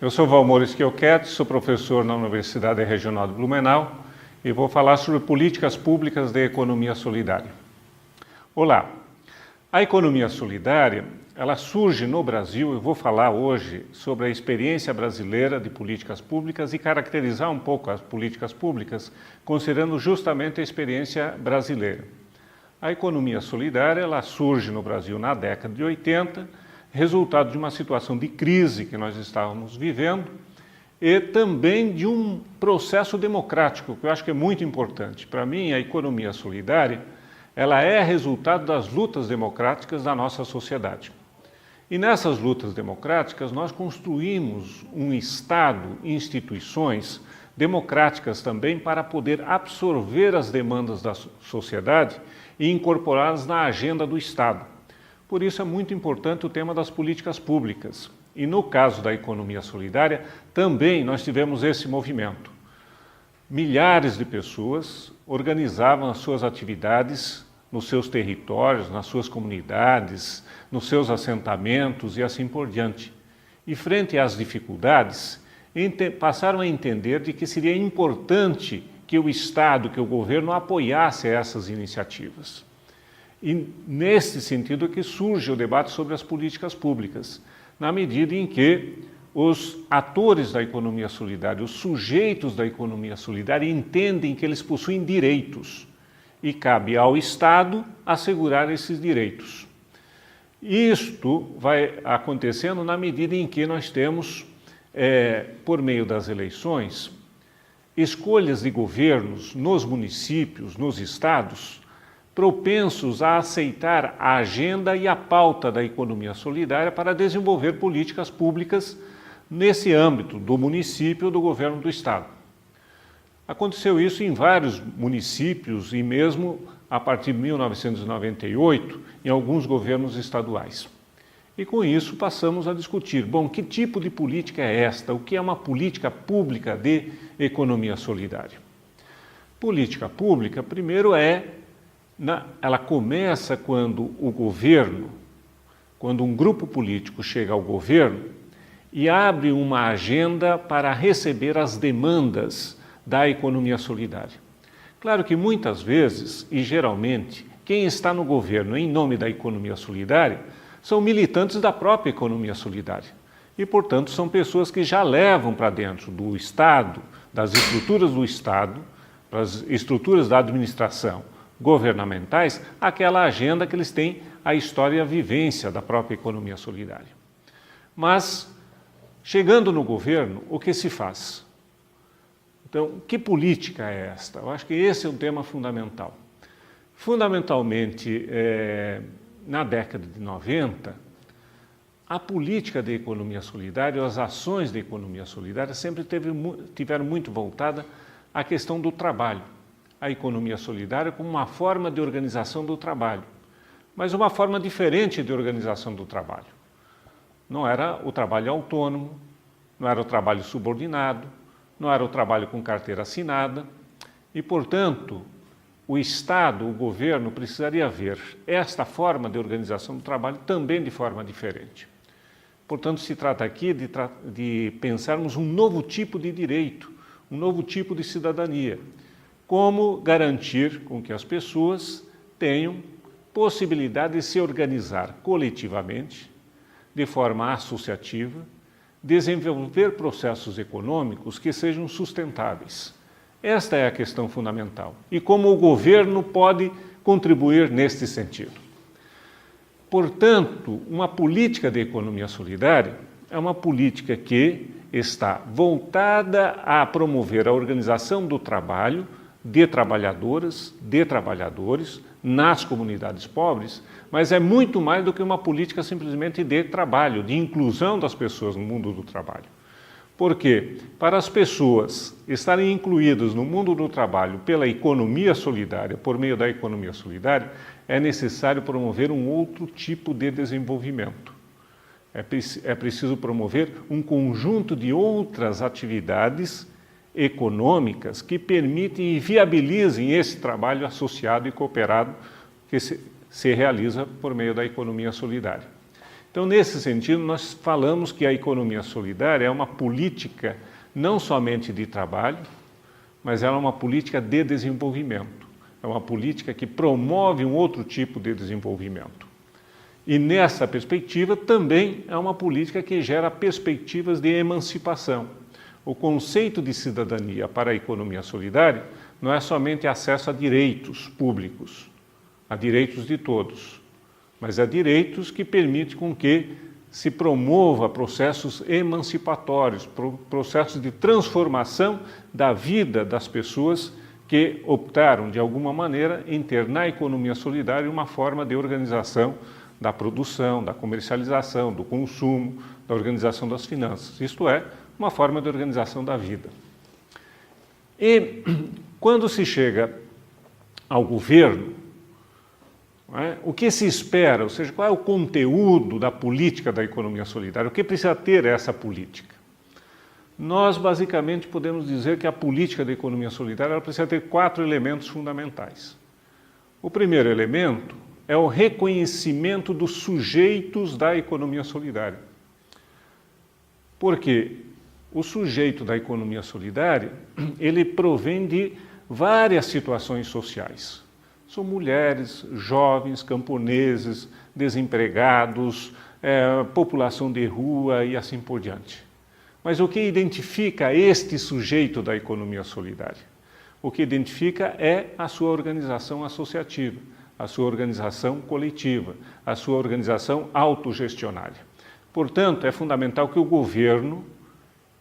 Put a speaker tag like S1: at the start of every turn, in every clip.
S1: Eu sou Valmor Schiochetti, sou professor na Universidade Regional de Blumenau e vou falar sobre políticas públicas de economia solidária. Olá! A economia solidária, ela surge no Brasil. Eu vou falar hoje sobre a experiência brasileira de políticas públicas e caracterizar um pouco as políticas públicas, considerando justamente a experiência brasileira. A economia solidária, ela surge no Brasil na década de 80, resultado de uma situação de crise que nós estávamos vivendo e também de um processo democrático, que eu acho que é muito importante. Para mim, a economia solidária, ela é resultado das lutas democráticas da nossa sociedade. E nessas lutas democráticas, nós construímos um Estado e instituições democráticas também para poder absorver as demandas da sociedade e incorporá-las na agenda do Estado. Por isso é muito importante o tema das políticas públicas. E no caso da economia solidária, também nós tivemos esse movimento. Milhares de pessoas organizavam as suas atividades nos seus territórios, nas suas comunidades, nos seus assentamentos e assim por diante. E frente às dificuldades, passaram a entender de que seria importante que o Estado, que o governo apoiasse essas iniciativas. E nesse sentido é que surge o debate sobre as políticas públicas, na medida em que os atores da economia solidária, os sujeitos da economia solidária entendem que eles possuem direitos e cabe ao Estado assegurar esses direitos. Isto vai acontecendo na medida em que nós temos, por meio das eleições, escolhas de governos nos municípios, nos estados, propensos a aceitar a agenda e a pauta da economia solidária para desenvolver políticas públicas nesse âmbito do município ou do governo do Estado. Aconteceu isso em vários municípios e mesmo a partir de 1998 em alguns governos estaduais. E com isso passamos a discutir, bom, que tipo de política é esta? O que é uma política pública de economia solidária? Política pública, primeiro, ela começa quando o governo, quando um grupo político chega ao governo e abre uma agenda para receber as demandas da economia solidária. Claro que muitas vezes, e geralmente, quem está no governo em nome da economia solidária são militantes da própria economia solidária. E, portanto, são pessoas que já levam para dentro do Estado, das estruturas do Estado, das estruturas da administração governamentais, aquela agenda que eles têm, a história e a vivência da própria economia solidária. Mas, chegando no governo, o que se faz? Então, que política é esta? Eu acho que esse é um tema fundamental. Fundamentalmente, na década de 90, a política de economia solidária, as ações de economia solidária sempre tiveram muito voltada à questão do trabalho. A economia solidária como uma forma de organização do trabalho, mas uma forma diferente de organização do trabalho. Não era o trabalho autônomo, não era o trabalho subordinado, não era o trabalho com carteira assinada e, portanto, o Estado, o governo, precisaria ver esta forma de organização do trabalho também de forma diferente. Portanto, se trata aqui de pensarmos um novo tipo de direito, um novo tipo de cidadania. Como garantir com que as pessoas tenham possibilidade de se organizar coletivamente, de forma associativa, desenvolver processos econômicos que sejam sustentáveis. Esta é a questão fundamental. E como o governo pode contribuir neste sentido. Portanto, uma política de economia solidária é uma política que está voltada a promover a organização do trabalho de trabalhadoras, de trabalhadores nas comunidades pobres, mas é muito mais do que uma política simplesmente de trabalho, de inclusão das pessoas no mundo do trabalho. Porque para as pessoas estarem incluídas no mundo do trabalho pela economia solidária, por meio da economia solidária, é necessário promover um outro tipo de desenvolvimento. É preciso promover um conjunto de outras atividades econômicas que permitem e viabilizem esse trabalho associado e cooperado que se realiza por meio da economia solidária. Então, nesse sentido, nós falamos que a economia solidária é uma política não somente de trabalho, mas ela é uma política de desenvolvimento. É uma política que promove um outro tipo de desenvolvimento. E nessa perspectiva também é uma política que gera perspectivas de emancipação. O conceito de cidadania para a economia solidária não é somente acesso a direitos públicos, a direitos de todos, mas a direitos que permitem com que se promova processos emancipatórios, processos de transformação da vida das pessoas que optaram, de alguma maneira, em ter na economia solidária uma forma de organização da produção, da comercialização, do consumo, da organização das finanças. Isto é, uma forma de organização da vida. E quando se chega ao governo, o que se espera, ou seja, qual é o conteúdo da política da economia solidária? O que precisa ter essa política? Nós, basicamente, podemos dizer que a política da economia solidária ela precisa ter 4 elementos fundamentais. O primeiro elemento é o reconhecimento dos sujeitos da economia solidária. Porque o sujeito da economia solidária, ele provém de várias situações sociais. São mulheres, jovens, camponeses, desempregados, população de rua e assim por diante. Mas o que identifica este sujeito da economia solidária? O que identifica é a sua organização associativa, a sua organização coletiva, a sua organização autogestionária. Portanto, é fundamental que o governo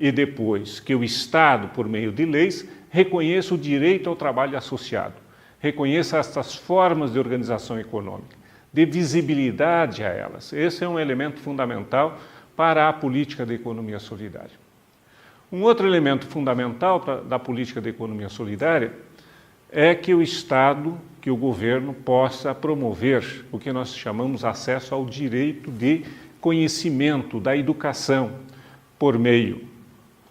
S1: e depois que o Estado, por meio de leis, reconheça o direito ao trabalho associado, reconheça estas formas de organização econômica, dê visibilidade a elas. Esse é um elemento fundamental para a política da economia solidária. Um outro elemento fundamental da política da economia solidária é que o Estado, que o governo possa promover o que nós chamamos acesso ao direito de conhecimento, da educação, por meio,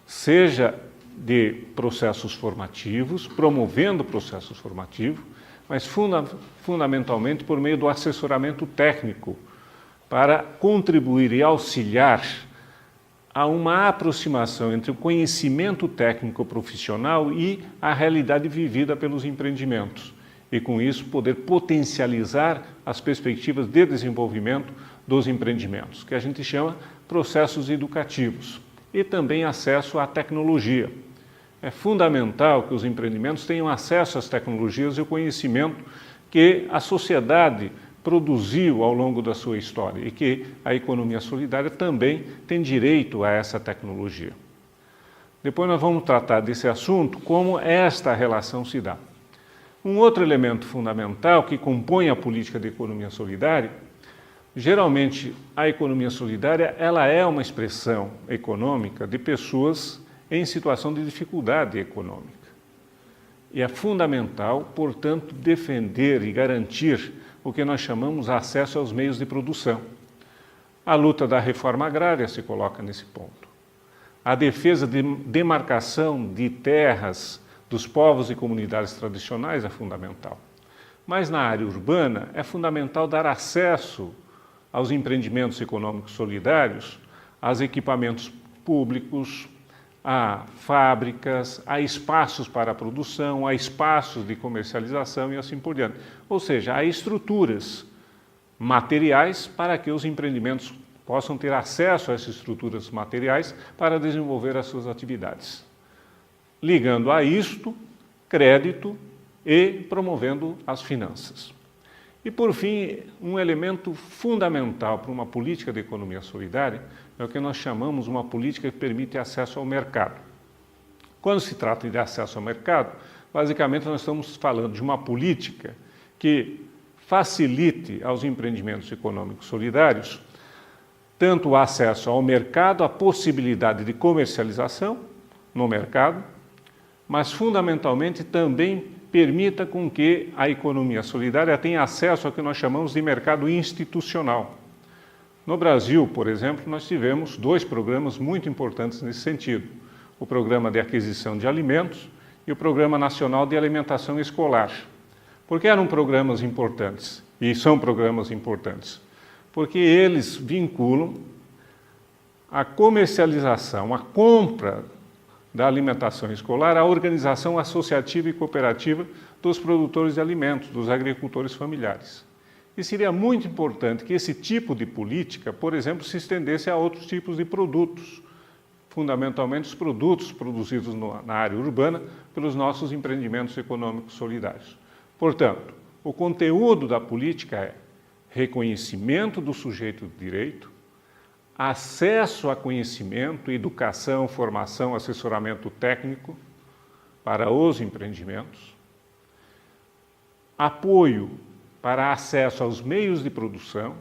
S1: seja de processos formativos, promovendo processos formativos, mas fundamentalmente por meio do assessoramento técnico, para contribuir e auxiliar a uma aproximação entre o conhecimento técnico profissional e a realidade vivida pelos empreendimentos, e com isso poder potencializar as perspectivas de desenvolvimento dos empreendimentos, que a gente chama processos educativos, e também acesso à tecnologia. É fundamental que os empreendimentos tenham acesso às tecnologias e ao conhecimento que a sociedade produziu ao longo da sua história e que a economia solidária também tem direito a essa tecnologia. Depois nós vamos tratar desse assunto, como esta relação se dá. Um outro elemento fundamental que compõe a política de economia solidária, geralmente a economia solidária ela é uma expressão econômica de pessoas em situação de dificuldade econômica. E é fundamental, portanto, defender e garantir o que nós chamamos acesso aos meios de produção. A luta da reforma agrária se coloca nesse ponto. A defesa de demarcação de terras dos povos e comunidades tradicionais é fundamental. Mas na área urbana é fundamental dar acesso aos empreendimentos econômicos solidários, aos equipamentos públicos, a fábricas, a espaços para a produção, a espaços de comercialização e assim por diante. Ou seja, há estruturas materiais para que os empreendimentos possam ter acesso a essas estruturas materiais para desenvolver as suas atividades. Ligando a isto, crédito e promovendo as finanças. E, por fim, um elemento fundamental para uma política de economia solidária é o que nós chamamos uma política que permite acesso ao mercado. Quando se trata de acesso ao mercado, basicamente nós estamos falando de uma política que facilite aos empreendimentos econômicos solidários tanto o acesso ao mercado, a possibilidade de comercialização no mercado, mas fundamentalmente também permita com que a economia solidária tenha acesso ao que nós chamamos de mercado institucional. No Brasil, por exemplo, nós tivemos 2 programas muito importantes nesse sentido. O Programa de Aquisição de Alimentos e o Programa Nacional de Alimentação Escolar. Por que eram programas importantes? E são programas importantes? porque eles vinculam a comercialização, a compra da alimentação escolar à organização associativa e cooperativa dos produtores de alimentos, dos agricultores familiares. E seria muito importante que esse tipo de política, por exemplo, se estendesse a outros tipos de produtos, fundamentalmente os produtos produzidos na área urbana pelos nossos empreendimentos econômicos solidários. Portanto, o conteúdo da política é reconhecimento do sujeito de direito, acesso a conhecimento, educação, formação, assessoramento técnico para os empreendimentos, apoio para acesso aos meios de produção,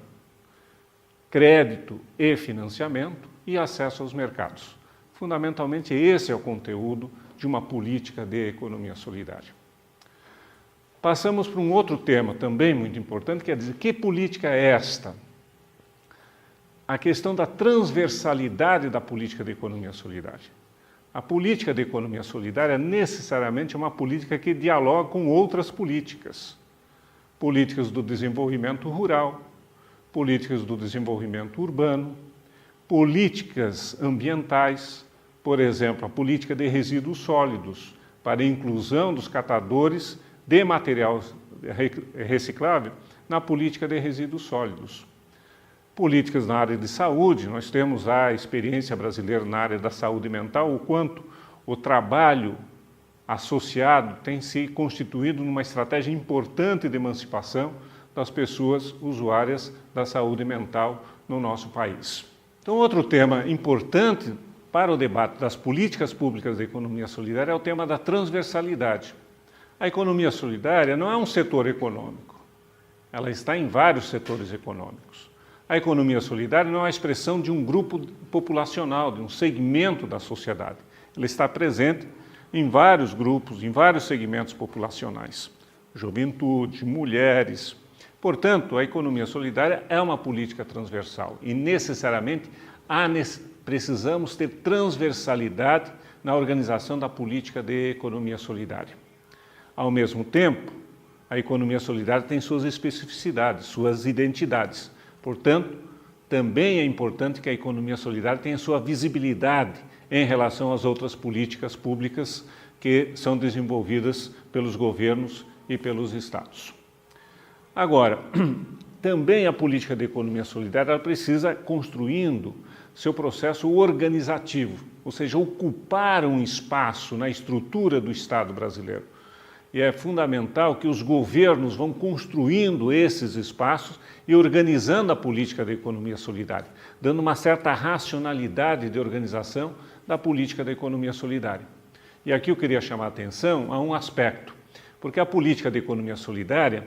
S1: crédito e financiamento e acesso aos mercados. Fundamentalmente, esse é o conteúdo de uma política de economia solidária. Passamos para um outro tema também muito importante, que é dizer, que política é esta? A questão da transversalidade da política de economia solidária. A política de economia solidária necessariamente é uma política que dialoga com outras políticas. Políticas do desenvolvimento rural, políticas do desenvolvimento urbano, políticas ambientais, por exemplo, a política de resíduos sólidos, para a inclusão dos catadores de material reciclável na política de resíduos sólidos. Políticas na área de saúde, nós temos a experiência brasileira na área da saúde mental, o quanto o trabalho associado tem se constituído numa estratégia importante de emancipação das pessoas usuárias da saúde mental no nosso país. Então, outro tema importante para o debate das políticas públicas da economia solidária é o tema da transversalidade. A economia solidária não é um setor econômico, ela está em vários setores econômicos. A economia solidária não é a expressão de um grupo populacional, de um segmento da sociedade. Ela está presente em vários grupos, em vários segmentos populacionais. Juventude, mulheres. Portanto, a economia solidária é uma política transversal e, necessariamente, precisamos ter transversalidade na organização da política de economia solidária. Ao mesmo tempo, a economia solidária tem suas especificidades, suas identidades. Portanto, também é importante que a economia solidária tenha sua visibilidade em relação às outras políticas públicas que são desenvolvidas pelos governos e pelos estados. Agora, também a política de economia solidária ela precisa construindo seu processo organizativo, ou seja, ocupar um espaço na estrutura do Estado brasileiro. E é fundamental que os governos vão construindo esses espaços e organizando a política da economia solidária, dando uma certa racionalidade de organização da política da economia solidária. E aqui eu queria chamar a atenção a um aspecto, porque a política da economia solidária,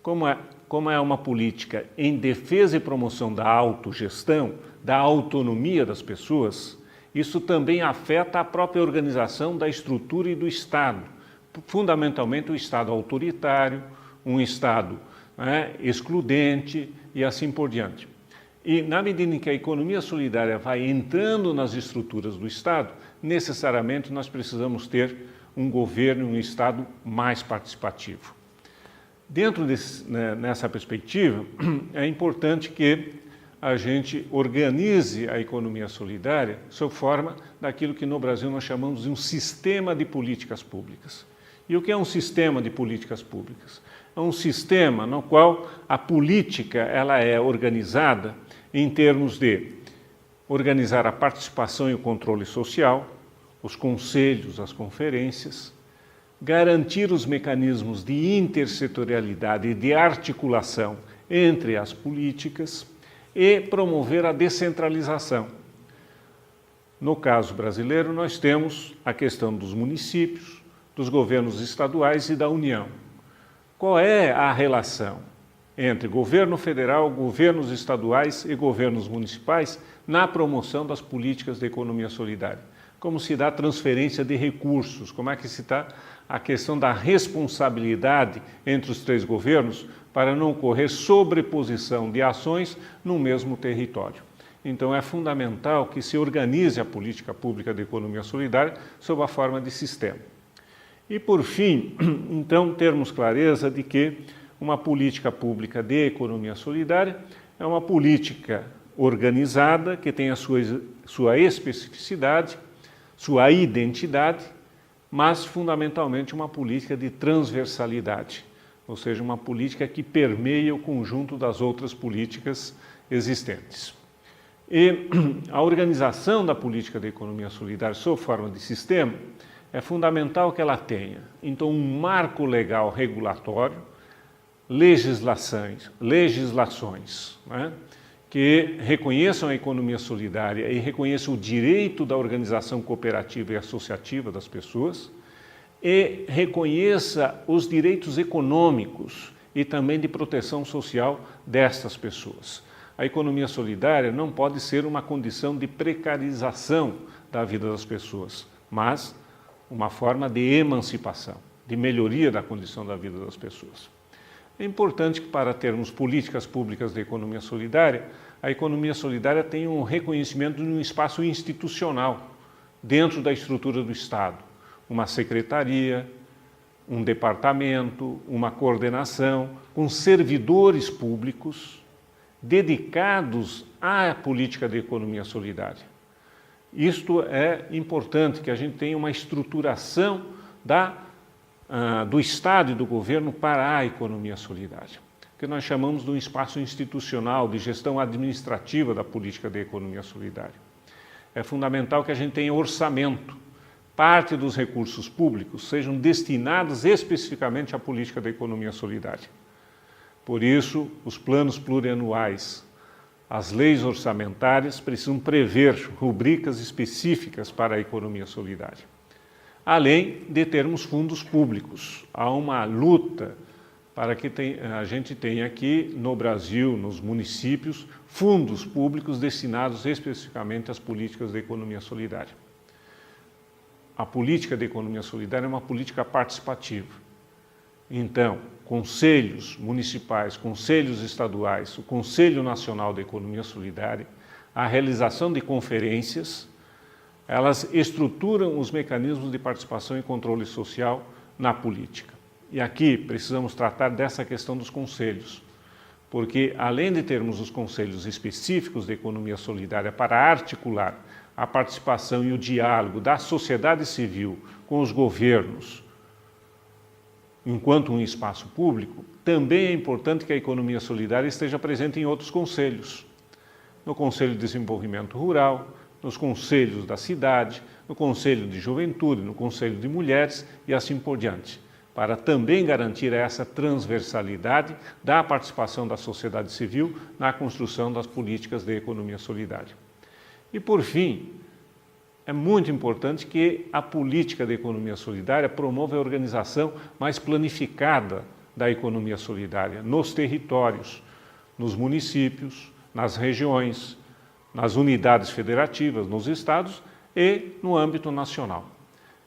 S1: como é uma política em defesa e promoção da autogestão, da autonomia das pessoas, isso também afeta a própria organização da estrutura e do Estado, fundamentalmente o Estado autoritário, um Estado excludente e assim por diante. E na medida em que a economia solidária vai entrando nas estruturas do Estado, necessariamente nós precisamos ter um governo e um Estado mais participativo. Dentro nessa perspectiva, é importante que a gente organize a economia solidária sob forma daquilo que no Brasil nós chamamos de um sistema de políticas públicas. E o que é um sistema de políticas públicas? É um sistema no qual a política ela é organizada em termos de organizar a participação e o controle social, os conselhos, as conferências, garantir os mecanismos de intersetorialidade e de articulação entre as políticas e promover a descentralização. No caso brasileiro, nós temos a questão dos municípios, dos governos estaduais e da União. Qual é a relação entre governo federal, governos estaduais e governos municipais na promoção das políticas de economia solidária? Como se dá a transferência de recursos? Como é que se dá a questão da responsabilidade entre os três governos para não ocorrer sobreposição de ações no mesmo território? Então, é fundamental que se organize a política pública de economia solidária sob a forma de sistema. E, por fim, então, termos clareza de que uma política pública de economia solidária é uma política organizada que tem a sua especificidade, sua identidade, mas fundamentalmente uma política de transversalidade, ou seja, uma política que permeia o conjunto das outras políticas existentes. E a organização da política de economia solidária sob forma de sistema é fundamental que ela tenha, então, um marco legal regulatório, legislações, né, que reconheçam a economia solidária e reconheçam o direito da organização cooperativa e associativa das pessoas e reconheça os direitos econômicos e também de proteção social destas pessoas. A economia solidária não pode ser uma condição de precarização da vida das pessoas, mas uma forma de emancipação, de melhoria da condição da vida das pessoas. É importante que, para termos políticas públicas de economia solidária, a economia solidária tenha um reconhecimento de um espaço institucional dentro da estrutura do Estado, uma secretaria, um departamento, uma coordenação, com servidores públicos dedicados à política de economia solidária. Isto é importante, que a gente tenha uma estruturação do Estado e do governo para a economia solidária, que nós chamamos de um espaço institucional de gestão administrativa da política de economia solidária. É fundamental que a gente tenha orçamento, parte dos recursos públicos sejam destinados especificamente à política da economia solidária. Por isso, os planos plurianuais, as leis orçamentárias precisam prever rubricas específicas para a economia solidária. Além de termos fundos públicos, há uma luta para que a gente tenha aqui no Brasil, nos municípios, fundos públicos destinados especificamente às políticas de economia solidária. A política de economia solidária é uma política participativa. Então, conselhos municipais, conselhos estaduais, o Conselho Nacional de Economia Solidária, a realização de conferências, elas estruturam os mecanismos de participação e controle social na política. E aqui precisamos tratar dessa questão dos conselhos, porque além de termos os conselhos específicos de economia solidária para articular a participação e o diálogo da sociedade civil com os governos, enquanto um espaço público, também é importante que a economia solidária esteja presente em outros conselhos. No Conselho de Desenvolvimento Rural, nos conselhos da cidade, no Conselho de Juventude, no Conselho de Mulheres e assim por diante, para também garantir essa transversalidade da participação da sociedade civil na construção das políticas de economia solidária. E, por fim, é muito importante que a política de economia solidária promova a organização mais planificada da economia solidária nos territórios, nos municípios, nas regiões, nas unidades federativas, nos estados e no âmbito nacional.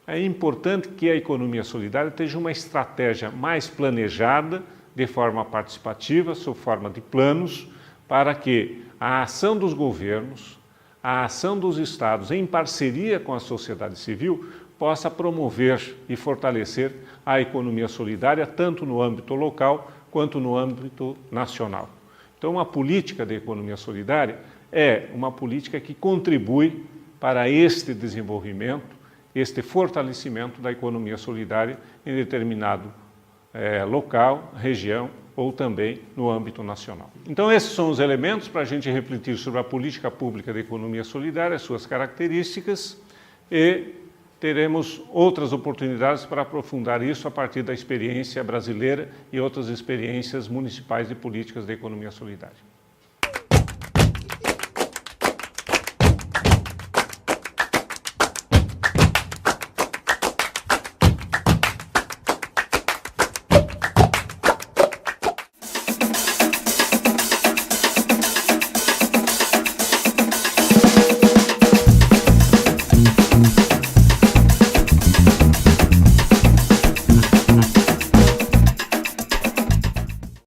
S1: É importante que a economia solidária tenha uma estratégia mais planejada, de forma participativa, sob forma de planos, para que a ação dos governos, a ação dos estados, em parceria com a sociedade civil, possa promover e fortalecer a economia solidária, tanto no âmbito local quanto no âmbito nacional. Então, uma política de economia solidária é uma política que contribui para este desenvolvimento, este fortalecimento da economia solidária em determinado local, região ou também no âmbito nacional. Então, esses são os elementos para a gente refletir sobre a política pública de economia solidária, suas características, e teremos outras oportunidades para aprofundar isso a partir da experiência brasileira e outras experiências municipais de políticas de economia solidária.